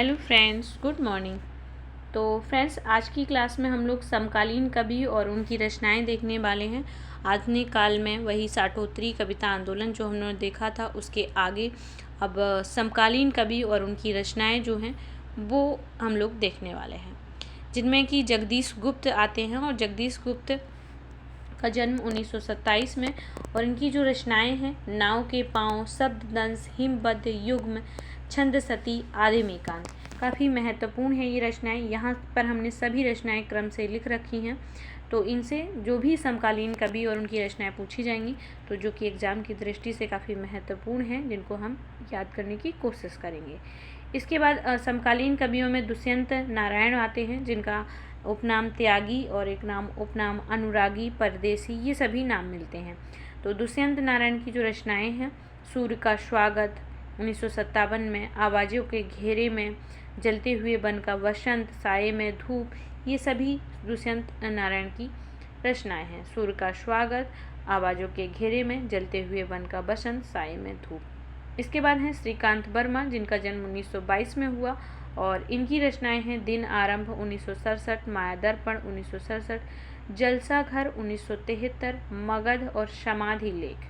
Hello friends, good morning. तो friends, आज की क्लास में हम लोग समकालीन कवि और उनकी रचनाएं देखने वाले हैं। आधुनिक काल में वही साठोत्तरी कविता आंदोलन जो हमने देखा था, उसके आगे अब समकालीन कवि और उनकी रचनाएं जो हैं वो हम लोग देखने वाले हैं, जिनमें कि जगदीश गुप्त आते हैं। और जगदीश गुप्त का जन्म 1927 में, और इनकी जो रचनाएं हैं, नाव के पाँव, शब्ददंश, हिमबद्ध युग्म, छंद सती, आदिम एकांत, काफ़ी महत्वपूर्ण है ये रचनाएं। यहाँ पर हमने सभी रचनाएं क्रम से लिख रखी हैं, तो इनसे जो भी समकालीन कवि और उनकी रचनाएं पूछी जाएंगी, तो जो कि एग्ज़ाम की दृष्टि से काफ़ी महत्वपूर्ण हैं, जिनको हम याद करने की कोशिश करेंगे। इसके बाद समकालीन कवियों में दुष्यंत नारायण आते हैं, जिनका उपनाम त्यागी और एक नाम उपनाम अनुरागी, परदेसी, ये सभी नाम मिलते हैं। तो दुष्यंत नारायण की जो रचनाएं हैं, सूर्य का स्वागत 1957 में, आवाज़ों के घेरे में, जलते हुए बन का वसंत, साये में धूप, ये सभी दुष्यंत नारायण की रचनाएं हैं। सूर्य का स्वागत, आवाज़ों के घेरे में, जलते हुए बन का वसंत, साये में धूप। इसके बाद हैं श्रीकांत वर्मा, जिनका जन्म 1922 में हुआ, और इनकी रचनाएं हैं दिन आरंभ 1967, माया दर्पण 1967, जलसा घर 1973, मगध और समाधि लेख।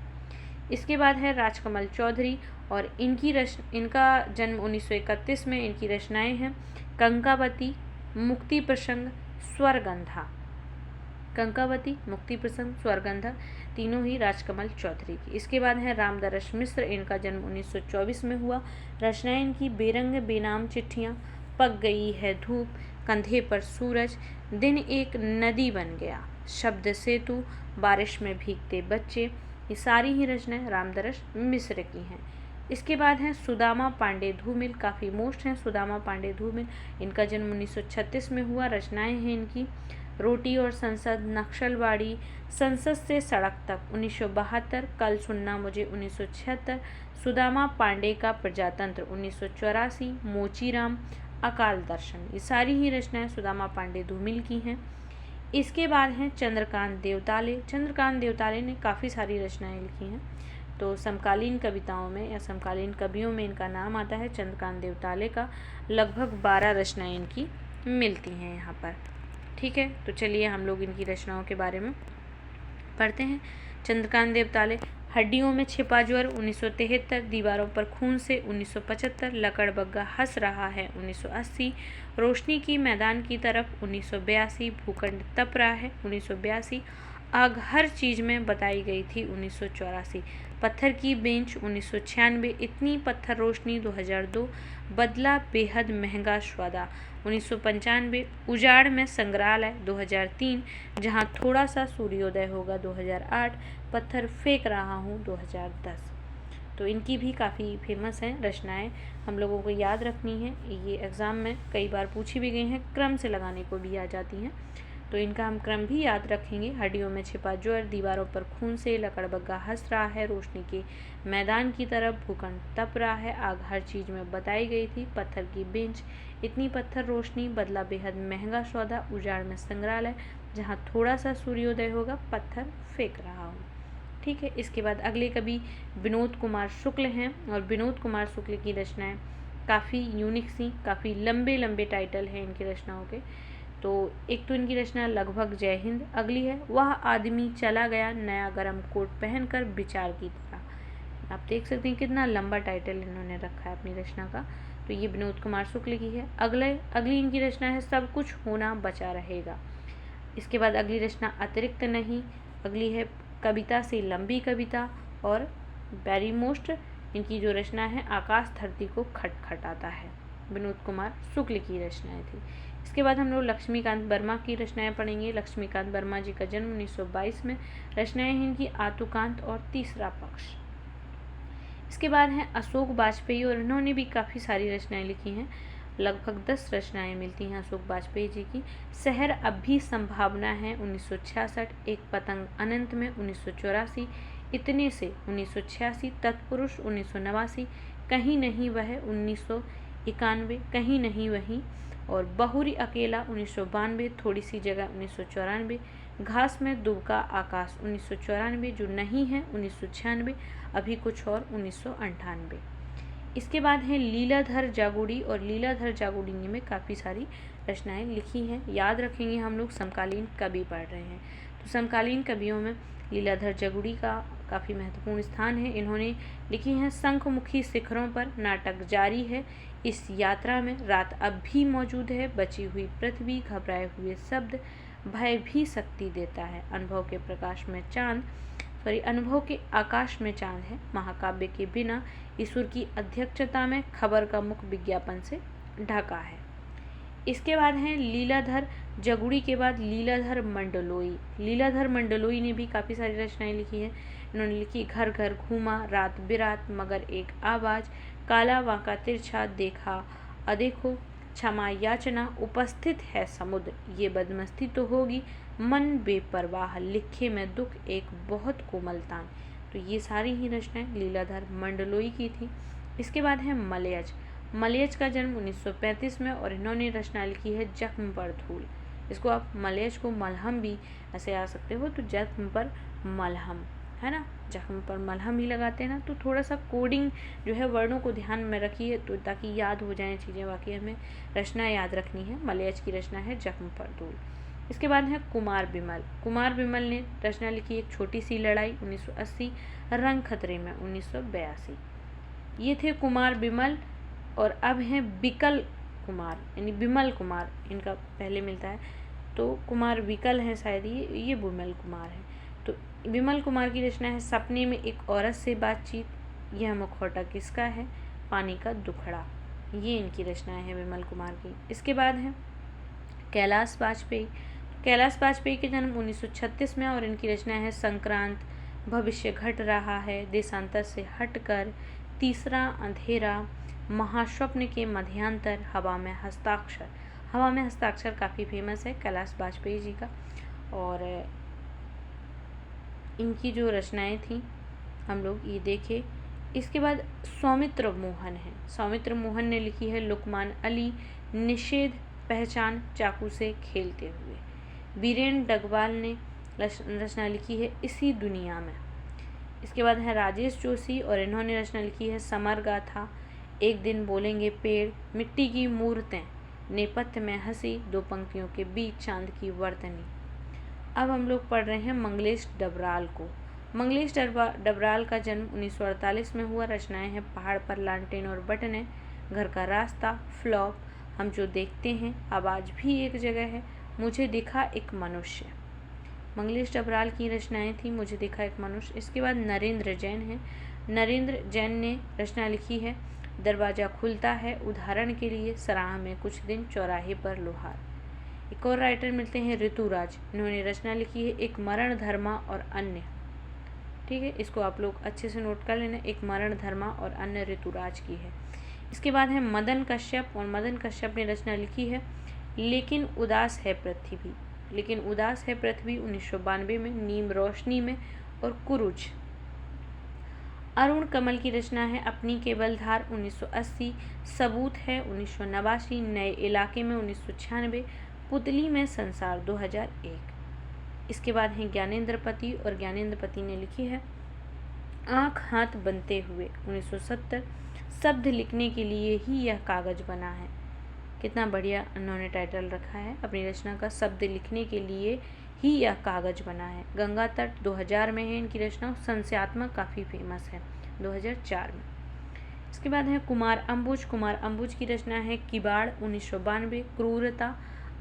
इसके बाद है राजकमल चौधरी, और इनका जन्म 1931 में। इनकी रचनाएं हैं कंकावती, मुक्ति प्रसंग, स्वरगंधा। कंकावती, मुक्ति प्रसंग, स्वरगंधा, तीनों ही राजकमल चौधरी की। इसके बाद है रामदरस मिश्र, इनका जन्म 1924 में हुआ। रचनाएं इनकी बेरंग बेनाम चिट्ठियाँ, पक गई है धूप, कंधे पर सूरज, दिन एक नदी बन गया, शब्द सेतु, बारिश में भीगते बच्चे, ये सारी ही रचनाएं रामदरस मिश्र की हैं। इसके बाद हैं सुदामा पांडे धूमिल, काफ़ी मोस्ट हैं सुदामा पांडे धूमिल। इनका जन्म 1936 में हुआ। रचनाएं हैं इनकी रोटी और संसद, नक्सलवाड़ी, संसद से सड़क तक 1972, कल सुनना मुझे 1976, सुदामा पांडे का प्रजातंत्र 1984, मोचीराम, अकाल दर्शन, ये सारी ही रचनाएं सुदामा पांडे धूमिल की हैं। इसके बाद हैं चंद्रकांत देवताले। चंद्रकांत देवताले ने काफ़ी सारी रचनाएं लिखी हैं, तो समकालीन कविताओं में या समकालीन कवियों में इनका नाम आता है चंद्रकांत देवताले का। लगभग 12 रचनाएं इनकी मिलती हैं यहाँ पर। ठीक है, तो चलिए हम लोग इनकी रचनाओं के बारे में पढ़ते हैं। चंद्रकांत देवताले, हड्डियों में छिपा ज्वर 1973, दीवारों पर खून से 1975, लकड़बग्गा हंस रहा है 1980, रोशनी की मैदान की तरफ 1982, भूखंड तप रहा है 1982, आग हर चीज़ में बताई गई थी 1984, पत्थर की बेंच 1996, इतनी पत्थर रोशनी 2002, बदला बेहद महंगा स्वादा 1995, उजाड़ में संग्रहालय 2003, जहां थोड़ा सा सूर्योदय होगा 2008, पत्थर फेंक रहा हूँ 2010। तो इनकी भी काफ़ी फेमस हैं रचनाएं, हम लोगों को याद रखनी है। ये एग्ज़ाम में कई बार पूछी भी गई हैं, क्रम से लगाने को भी आ जाती हैं, तो इनका हम क्रम भी याद रखेंगे। हड्डियों में छिपा ज्वर, दीवारों पर खून से, लकड़बग्गा हंस रहा है, रोशनी के मैदान की तरफ, भूखंड तप रहा है, आग हर चीज़ में बताई गई थी, पत्थर की बेंच, इतनी पत्थर रोशनी, बदला बेहद महंगा सौदा, उजाड़ में संग्रहालय, जहाँ थोड़ा सा सूर्योदय होगा, पत्थर फेंक रहा हूँ। ठीक है, इसके बाद अगले कवि विनोद कुमार शुक्ल हैं, और विनोद कुमार शुक्ल की रचनाएं काफ़ी यूनिक सी, काफ़ी लंबे लंबे टाइटल हैं इनकी रचनाओं के। तो एक तो इनकी रचना लगभग जय हिंद, अगली है वह आदमी चला गया नया गरम कोट पहनकर विचार की तरह। आप देख सकते हैं कितना लंबा टाइटल इन्होंने रखा है अपनी रचना का। तो ये विनोद कुमार शुक्ल की है। अगली इनकी रचना है सब कुछ होना बचा रहेगा। इसके बाद अगली रचना अतिरिक्त नहीं, अगली है कविता से लंबी कविता, और वेरी मोस्ट इनकी जो रचना है आकाश धरती को खटखटाता है, विनोद कुमार शुक्ल की रचनाएं थी। इसके बाद हम लोग लक्ष्मीकांत वर्मा की रचनाएं पढ़ेंगे। लक्ष्मीकांत वर्मा जी का जन्म 1922 में। रचनाएं हैं इनकी आतुकांत और तीसरा पक्ष। इसके बाद हैं अशोक वाजपेयी, और इन्होंने भी काफ़ी सारी रचनाएं लिखी हैं, लगभग 10 रचनाएं मिलती हैं अशोक वाजपेयी जी की। शहर अब भी संभावना है 1966, एक पतंग अनंत में 1984, इतने से 1986, तत्पुरुष 1989, कहीं नहीं वह 1991, कहीं नहीं वहीं, और बहुरी अकेला 1992, थोड़ी सी जगह 1994, घास में दुबका आकाश 1994, जो नहीं है 1996, अभी कुछ और 1998। इसके बाद है लीलाधर जागुड़ी, और लीलाधर जागुड़ी ने में काफ़ी सारी रचनाएं लिखी हैं। याद रखेंगे हम लोग समकालीन कवि पढ़ रहे हैं, तो समकालीन कवियों में लीलाधर जागुड़ी का काफ़ी महत्वपूर्ण स्थान है। इन्होंने लिखी हैं शंखमुखी शिखरों पर, नाटक जारी है, इस यात्रा में, रात अब भी मौजूद है, बची हुई पृथ्वी, घबराए हुए शब्द, भय भी शक्ति देता है, अनुभव के प्रकाश में चांद, अनुभव के आकाश में चांद है, महाकाव्य के बिना, ईश्वर की अध्यक्षता में, खबर का मुख विज्ञापन से ढका है। इसके बाद है लीलाधर जागुड़ी के बाद लीलाधर मंडलोई। लीलाधर मंडलोई ने भी काफ़ी सारी रचनाएं लिखी हैं। इन्होंने लिखी घर घर घूमा, रात बिरात, मगर एक आवाज़, काला वांका तिरछा, देखा अदेखो, क्षमा याचना, उपस्थित है समुद्र, ये बदमस्ती तो होगी, मन बेपरवाह, लिखे में दुख, एक बहुत कोमल तान। तो ये सारी ही रचनाएं लीलाधर मंडलोई की थी। इसके बाद है मलयज। मलयज का जन्म 1935 में, और इन्होंने रचना लिखी है जख्म पर धूल। इसको आप मलयज को मलहम भी ऐसे आ सकते हो, तो जख्म पर मलहम है ना, जख्म पर मलहम ही लगाते हैं ना, तो थोड़ा सा कोडिंग जो है वर्णों को ध्यान में रखिए, तो ताकि याद हो जाएं चीज़ें, बाकी हमें रचना याद रखनी है। मलयज की रचना है जख्म पर धूल। इसके बाद है कुमार बिमल। कुमार बिमल ने रचना लिखी एक छोटी सी लड़ाई 1980, रंग खतरे में 1982। ये थे कुमार बिमल, और अब हैं बिकल कुमार, यानी बिमल कुमार इनका पहले मिलता है, तो कुमार बिकल है शायद, ये बिमल कुमार है। तो बिमल कुमार की रचना है सपने में एक औरत से बातचीत, यह मुखौटा किसका है, पानी का दुखड़ा, ये इनकी रचनाएं हैं बिमल कुमार की। इसके बाद है कैलाश बाजपेयी। कैलाश बाजपेयी के जन्म 1936 में, और इनकी रचना है संक्रांत, भविष्य घट रहा है, देशांतर से हटकर, तीसरा अंधेरा, महास्वप्न के मध्यांतर, हवा में हस्ताक्षर। हवा में हस्ताक्षर काफ़ी फेमस है कैलाश बाजपेयी जी का, और इनकी जो रचनाएं थी हम लोग ये देखे। इसके बाद सौमित्र मोहन है। सौमित्र मोहन ने लिखी है लुकमान अली, निषेध, पहचान, चाकू से खेलते हुए। बीरेन डगवाल ने रचना लिखी है इसी दुनिया में। इसके बाद है राजेश जोशी, और इन्होंने रचना लिखी है समर गाथा, एक दिन बोलेंगे पेड़, मिट्टी की मूर्तें, नेपथ्य में हंसी, दो पंक्तियों के बीच चांद की वर्तनी। अब हम लोग पढ़ रहे हैं मंगलेश डबराल को। मंगलेश डबराल का जन्म 1948 में हुआ। रचनाएं हैं पहाड़ पर लालटेन और बटनें, घर का रास्ता, फ्लॉप, हम जो देखते हैं, आवाज़ भी एक जगह है, मुझे दिखा एक मनुष्य। मंगलेश डबराल की रचनाएं थी मुझे दिखा एक मनुष्य। इसके बाद नरेंद्र जैन है। नरेंद्र जैन ने रचना लिखी है दरवाज़ा खुलता है, उदाहरण के लिए, सराह में कुछ दिन, चौराहे पर लोहार। एक और राइटर मिलते हैं ऋतुराज। इन्होंने रचना लिखी है एक मरण धर्मा और अन्य। ठीक है, इसको आप लोग अच्छे से नोट कर लेना, एक मरण धर्मा और अन्य ऋतुराज की है। इसके बाद है मदन कश्यप, और मदन कश्यप ने रचना लिखी है लेकिन उदास है पृथ्वी। लेकिन उदास है पृथ्वी 1992 में, नीम रोशनी में, और कुरुज। अरुण कमल की रचना है अपनी केवल धार 1980, सबूत है 1989, नए इलाके में 1996, पुतली में संसार 2001। इसके बाद है ज्ञानेंद्र पति, और ज्ञानेंद्र पति ने लिखी है आँख हाथ बनते हुए 1970, शब्द लिखने के लिए ही यह कागज बना है। कितना बढ़िया उन्होंने टाइटल रखा है अपनी रचना का, शब्द लिखने के लिए ही यह कागज बना है। गंगा तट 2000 में है इनकी रचना, संशयात्मक काफ़ी फेमस है 2004 में। इसके बाद है कुमार अंबुज। कुमार अंबुज की रचना है किबाड़ 1992, क्रूरता,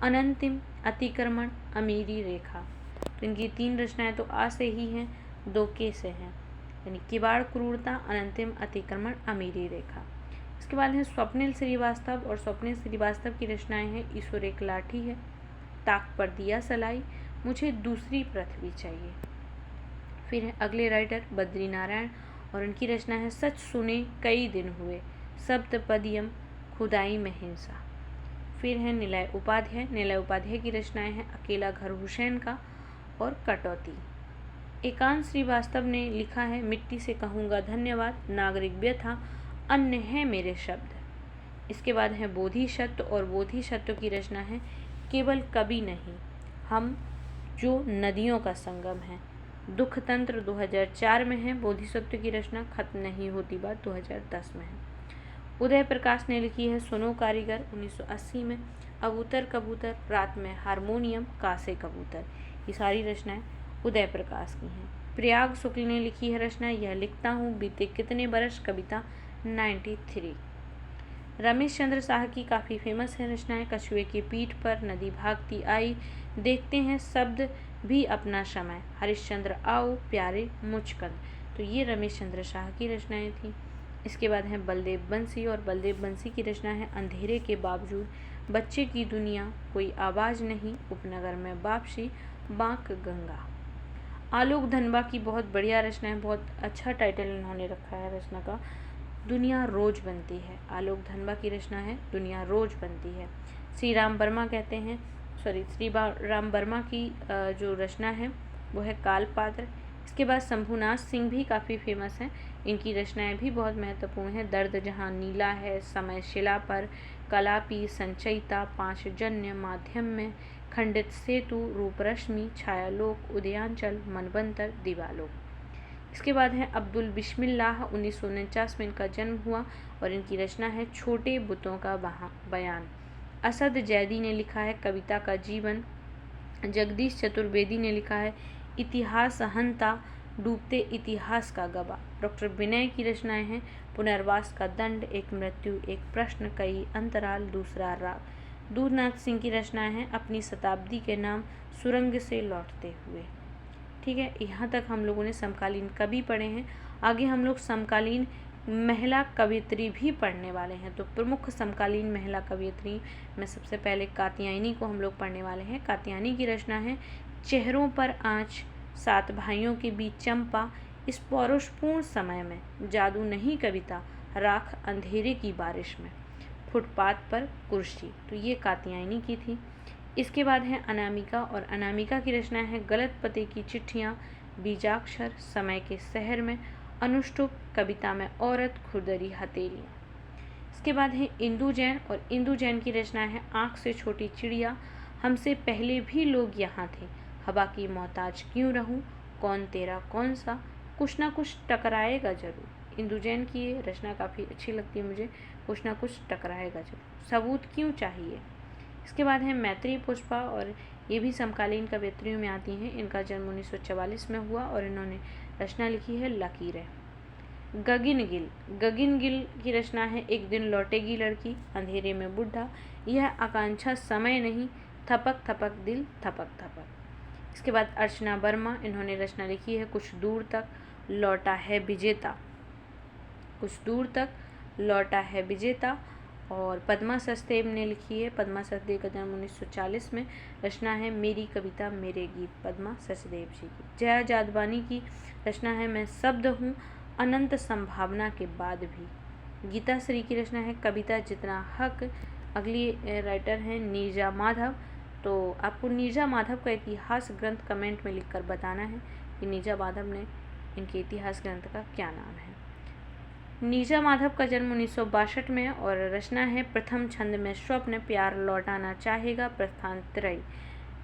अनंतिम, अतिक्रमण, अमीरी रेखा। तो इनकी 3 रचनाएं तो आ से ही हैं, 2 के से हैं, यानी किबाड़, क्रूरता, अनंतिम, अतिक्रमण, अमीरी रेखा। इसके बाद है स्वप्निल श्रीवास्तव, और स्वप्निल श्रीवास्तव की रचनाएं हैं ईश्वर एक लाठी है, ताक पर दिया सलाई, मुझे दूसरी पृथ्वी चाहिए। फिर है अगले राइटर बद्री नारायण, और उनकी रचना है सच सुने कई दिन हुए, सप्तपदियम, खुदाई में हिंसा। फिर है निलय उपाध्याय। निलय उपाध्याय की रचनाएं हैं अकेला घर हुसैन का, और कटौती। एकांत श्रीवास्तव ने लिखा है मिट्टी से कहूँगा धन्यवाद, नागरिक व्यथा, अन्य है मेरे शब्द। इसके बाद है बोधिसत्व, और बोधिसत्व की रचना है केवल कभी नहीं, हम जो नदियों का संगम है। दुख तंत्र 2004 में है। बोधिसत्व की रचना खत्म नहीं होती बात 2010 में है। उदय प्रकाश ने लिखी है सुनो कारीगर 1980 में। अबूतर कबूतर, रात में हारमोनियम, कासे कबूतर, ये सारी रचनाएं उदय प्रकाश की हैं। प्रयाग शुक्ल ने लिखी है रचना यह लिखता हूँ, बीते कितने बरस, कविता 93। रमेश चंद्र शाह की काफ़ी फेमस है रचनाएं। कछुए की पीठ पर, नदी भागती आई, देखते हैं शब्द भी अपना समय, हरिश्चंद्र आओ प्यारे मुचकंद, तो ये रमेश चंद्र शाह की रचनाएं थी। इसके बाद है बलदेव बंसी, और बलदेव बंसी की रचना है अंधेरे के बावजूद, बच्चे की दुनिया, कोई आवाज़ नहीं, उपनगर में वापसी, बांक गंगा। आलोक धनबा की बहुत बढ़िया रचना है, बहुत अच्छा टाइटल इन्होंने रखा है रचना का, दुनिया रोज बनती है। आलोक धनबा की रचना है दुनिया रोज बनती है। श्री राम वर्मा की जो रचना है वो है कालपात्र। इसके बाद शंभुनाथ सिंह भी काफ़ी फेमस हैं, इनकी रचनाएं भी बहुत महत्वपूर्ण हैं। दर्द जहाँ नीला है, समय शिला पर, कलापी, संचयिता, पांच जन्य, माध्यम में, खंडित सेतु, रूपरश्मि, छायालोक, उदयांचल, मनवंतर, दिवालोक। इसके बाद है अब्दुल बिस्मिल्लाह, 1949 में इनका जन्म हुआ और इनकी रचना है छोटे बुतों का बयान। असद जैदी ने लिखा है कविता का जीवन। जगदीश चतुर्वेदी ने लिखा है इतिहास हंता, डूबते इतिहास का गवाह। डॉक्टर विनय की रचनाएं हैं पुनर्वास का दंड, एक मृत्यु, एक प्रश्न, कई अंतराल, दूसरा राग। दूधनाथ सिंह की रचनाएं हैं अपनी शताब्दी के नाम, सुरंग से लौटते हुए। ठीक है, यहाँ तक हम लोगों ने समकालीन कवि पढ़े हैं। आगे हम लोग समकालीन महिला कवयित्री भी पढ़ने वाले हैं। तो प्रमुख समकालीन महिला कवयित्री में सबसे पहले कात्यायनी को हम लोग पढ़ने वाले हैं। कात्यायनी की रचना है चेहरों पर आँच, सात भाइयों के बीच चंपा, इस पौरुषपूर्ण समय में, जादू नहीं कविता, राख अंधेरे की बारिश में, फुटपाथ पर कुर्सी, तो ये कात्यायनी की थी। इसके बाद है अनामिका, और अनामिका की रचना है गलत पते की चिट्ठियाँ, बीजाक्षर, समय के शहर में, अनुष्टुप, कविता में औरत, खुरदरी हथेलियाँ। इसके बाद है इंदु जैन, और इंदु जैन की रचना है आँख से छोटी चिड़िया, हमसे पहले भी लोग यहाँ थे, हवा की मोहताज क्यों रहूं, कौन तेरा कौन सा, कुछ ना कुछ टकराएगा जरूर। इंदु जैन की ये रचना काफ़ी अच्छी लगती है मुझे, कुछ ना कुछ टकराएगा जरूर, सबूत क्यों चाहिए। इसके बाद है मैत्री पुष्पा, और ये भी समकालीन कवयित्रियों में आती हैं। इनका जन्म 1944 में हुआ और इन्होंने रचना लिखी है लकीरें। गगन गिल की रचना है एक दिन लौटेगी लड़की, अंधेरे में बुढ़ा, यह आकांक्षा समय नहीं, थपक थपक दिल थपक थपक। इसके बाद अर्चना वर्मा, इन्होंने रचना लिखी है कुछ दूर तक लौटा है विजेता, कुछ दूर तक लौटा है विजेता। और पद्मा सचदेव ने लिखी है, पद्मा सचदेव का जन्म 1940 में, रचना है मेरी कविता मेरे गीत, पद्मा सचदेव जी की। जया जादवानी की रचना है मैं शब्द हूँ, अनंत संभावना के बाद भी। गीता श्री की रचना है कविता जितना हक। अगली राइटर हैं नीरजा माधव, तो आपको नीरजा माधव का इतिहास ग्रंथ कमेंट में लिखकर बताना है कि नीरजा माधव ने इनके इतिहास ग्रंथ का क्या नाम है। नीरजा माधव का जन्म 1962 में, और रचना है प्रथम छंद में स्वप्न, प्यार लौटाना चाहेगा, प्रस्थान त्रयी।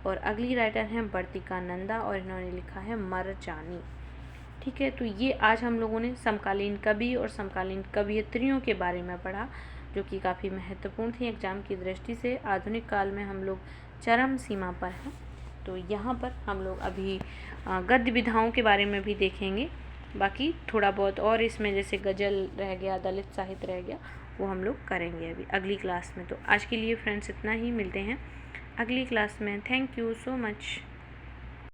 और अगली राइटर हैं वर्तिका नंदा, और इन्होंने लिखा है मर जानी। ठीक है, तो ये आज हम लोगों ने समकालीन कवि और समकालीन कवयित्रियों के बारे में पढ़ा, जो कि काफ़ी महत्वपूर्ण थी एग्जाम की दृष्टि से। आधुनिक काल में हम लोग चरम सीमा पर हैं, तो यहाँ पर हम लोग अभी गद्य विधाओं के बारे में भी देखेंगे। बाकी थोड़ा बहुत और इसमें जैसे गज़ल रह गया, दलित साहित्य रह गया, वो हम लोग करेंगे अभी अगली क्लास में। तो आज के लिए फ्रेंड्स इतना ही, मिलते हैं अगली क्लास में। Thank you so much.